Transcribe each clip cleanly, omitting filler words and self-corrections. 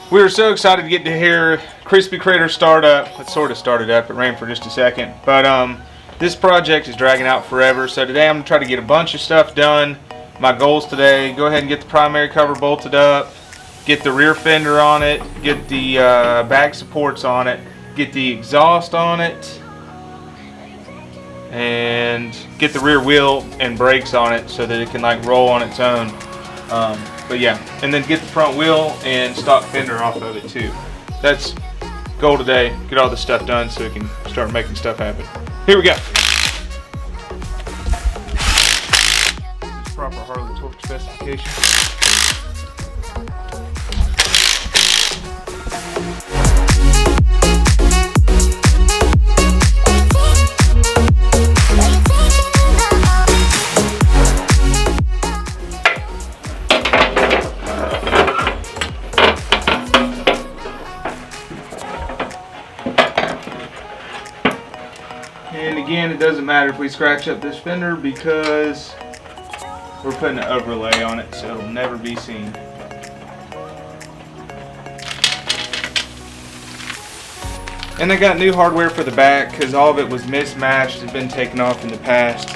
We were so excited to get to hear Crispy Critter start up. It sort of started up. It ran for just a second. But this project is dragging out forever. So today I'm going to try to get a bunch of stuff done. My goals today, go ahead and get the primary cover bolted up. Get the rear fender on it. Get the back supports on it. Get the exhaust on it. And get the rear wheel and brakes on it so that it can like roll on its own. But yeah, and then get the front wheel and stock fender off of it too. That's goal today. Get all this stuff done so we can start making stuff happen. Here we go. Proper Harley torque specification. And again, it doesn't matter if we scratch up this fender because we're putting an overlay on it, so it'll never be seen. And I got new hardware for the back because all of it was mismatched and been taken off in the past.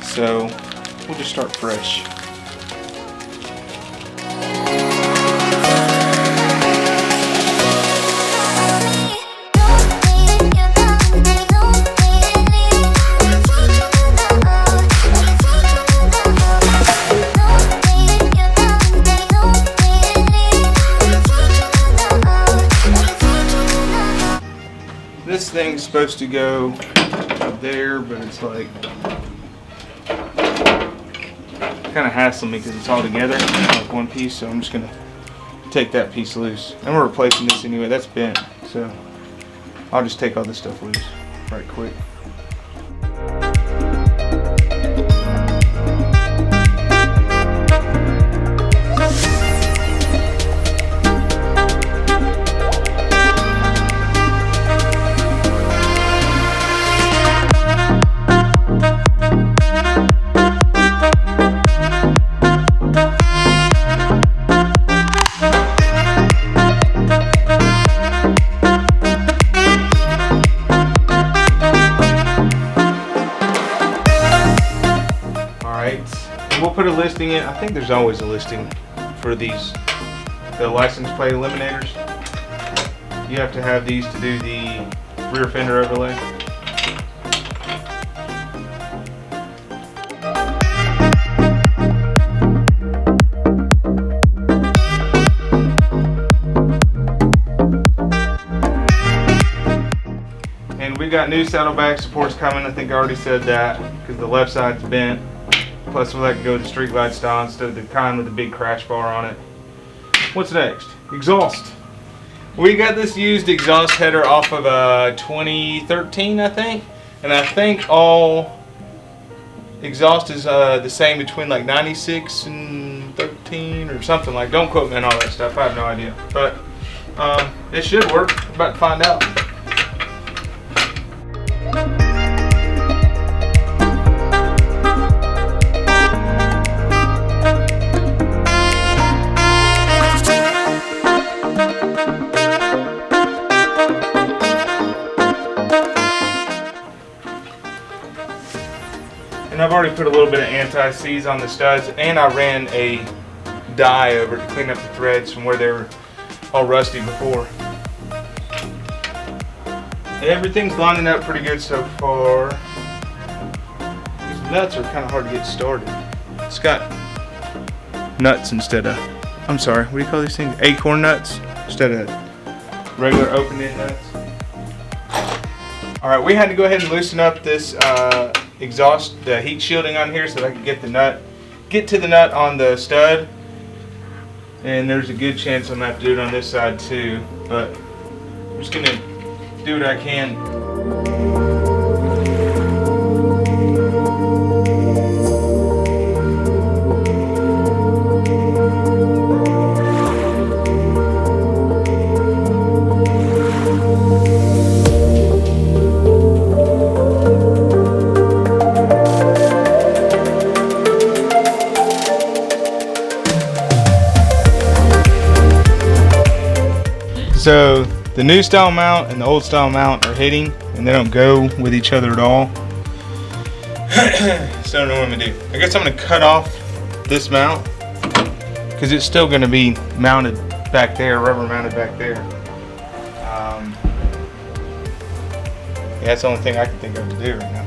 So we'll just start fresh. This thing's supposed to go up there, but it's like kind of hassling me because it's all together like one piece. So I'm just gonna take that piece loose, and we're replacing this anyway. That's bent, so I'll just take all this stuff loose right quick. We'll put a listing in. I think there's always a listing for these, the license plate eliminators. You have to have these to do the rear fender overlay. And we got new saddlebag supports coming. I think I already said that because the left side's bent. Plus we'll have to go to street glide style instead of the kind with the big crash bar on it. What's next? Exhaust. We got this used exhaust header off of 2013, I think. And I think all exhaust is the same between like 96 and 13 or something like. Don't quote me on all that stuff. I have no idea. But it should work. We're about to find out. And I've already put a little bit of anti-seize on the studs, and I ran a dye over to clean up the threads from where they were all rusty before. Everything's lining up pretty good so far. These nuts are kind of hard to get started. It's got nuts instead of, I'm sorry, what do you call these things? Acorn nuts instead of regular open-end nuts. Alright, we had to go ahead and loosen up this exhaust, the heat shielding on here so that I could get to the nut on the stud. And there's a good chance I'm going to have to do it on this side too, but I'm just going to do what I can. So the new style mount and the old style mount are hitting, and they don't go with each other at all. So I don't know what I'm gonna do. I guess I'm gonna cut off this mount because it's still gonna be mounted back there, rubber mounted back there. Yeah, that's the only thing I can think of to do right now.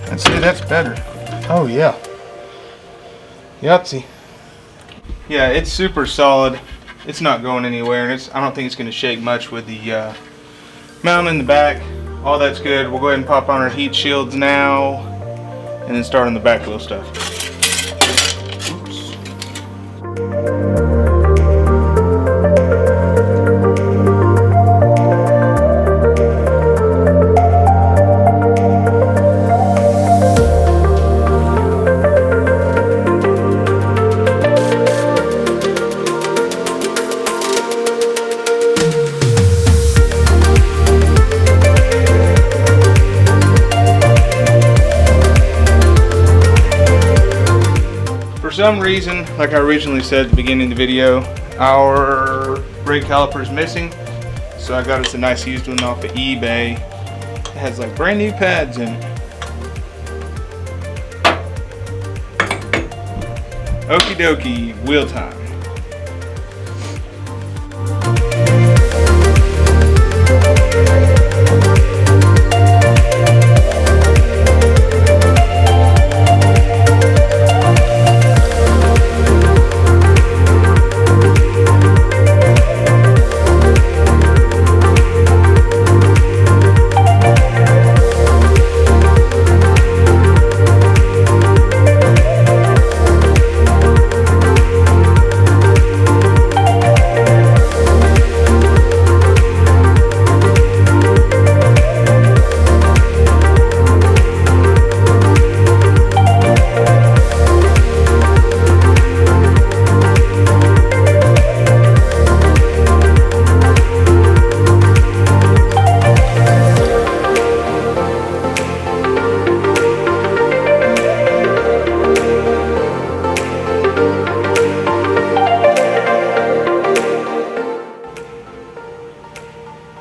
Let's see, that's better. Oh yeah. Yahtzee. Yeah, it's super solid. It's not going anywhere, and I don't think it's going to shake much with the mount in the back. All that's good. We'll go ahead and pop on our heat shields now, and then start on the back wheel stuff. Oops. For some reason, like I originally said at the beginning of the video, our brake caliper is missing. So I got us a nice used one off of eBay. It has like brand new pads in it. Okie dokie, wheel time.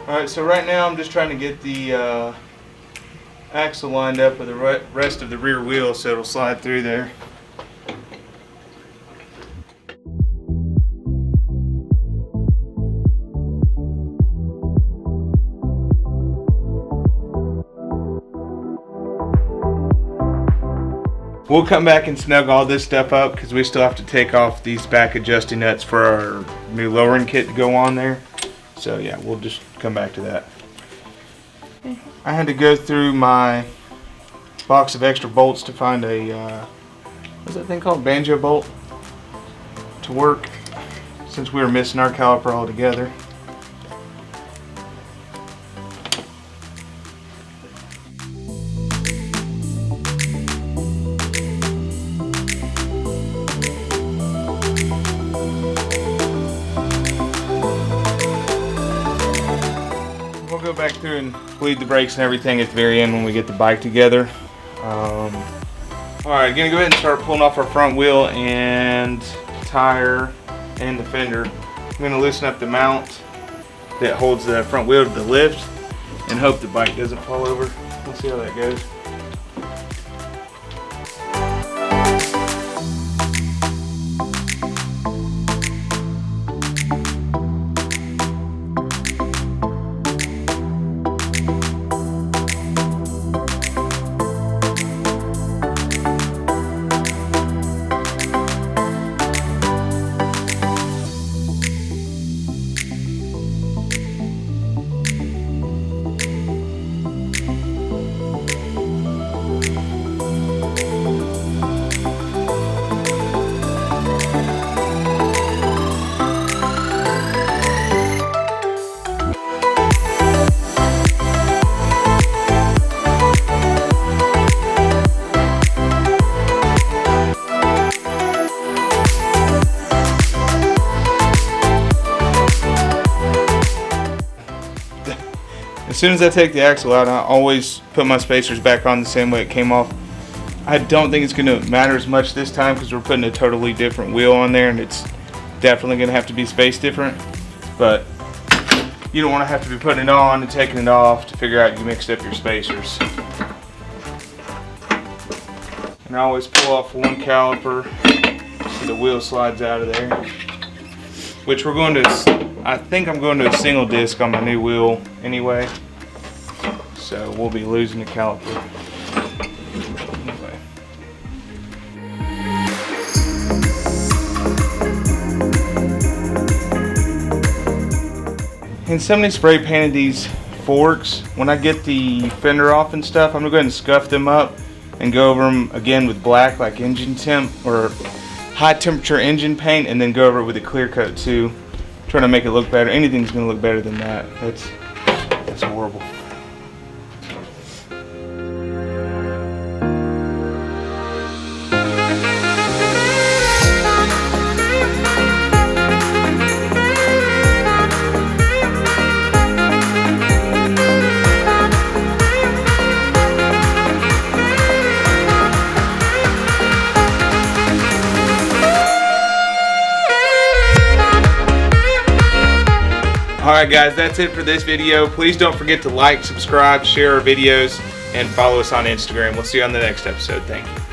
Alright, so right now I'm just trying to get the axle lined up with the rest of the rear wheel so it'll slide through there. We'll come back and snug all this stuff up because we still have to take off these back adjusting nuts for our new lowering kit to go on there. So yeah, we'll just come back to that. I had to go through my box of extra bolts to find a, what's that thing called? Banjo bolt to work, since we were missing our caliper altogether. We'll go back through and bleed the brakes and everything at the very end when we get the bike together. Alright, gonna go ahead and start pulling off our front wheel and tire and the fender. I'm gonna loosen up the mount that holds the front wheel to the lift and hope the bike doesn't fall over. We'll see how that goes. As soon as I take the axle out, I always put my spacers back on the same way it came off. I don't think it's going to matter as much this time because we're putting a totally different wheel on there, and it's definitely going to have to be spaced different. But you don't want to have to be putting it on and taking it off to figure out you mixed up your spacers. And I always pull off one caliper so the wheel slides out of there. Which we're going to, I think I'm going to a single disc on my new wheel anyway. So we'll be losing the caliper. Anyway. And somebody spray painted these forks. When I get the fender off and stuff, I'm going to go ahead and scuff them up and go over them again with black, like engine temp or high temperature engine paint, and then go over it with a clear coat too. Trying to make it look better. Anything's going to look better than that. That's horrible. Alright guys, that's it for this video. Please don't forget to like, subscribe, share our videos, and follow us on Instagram. We'll see you on the next episode. Thank you.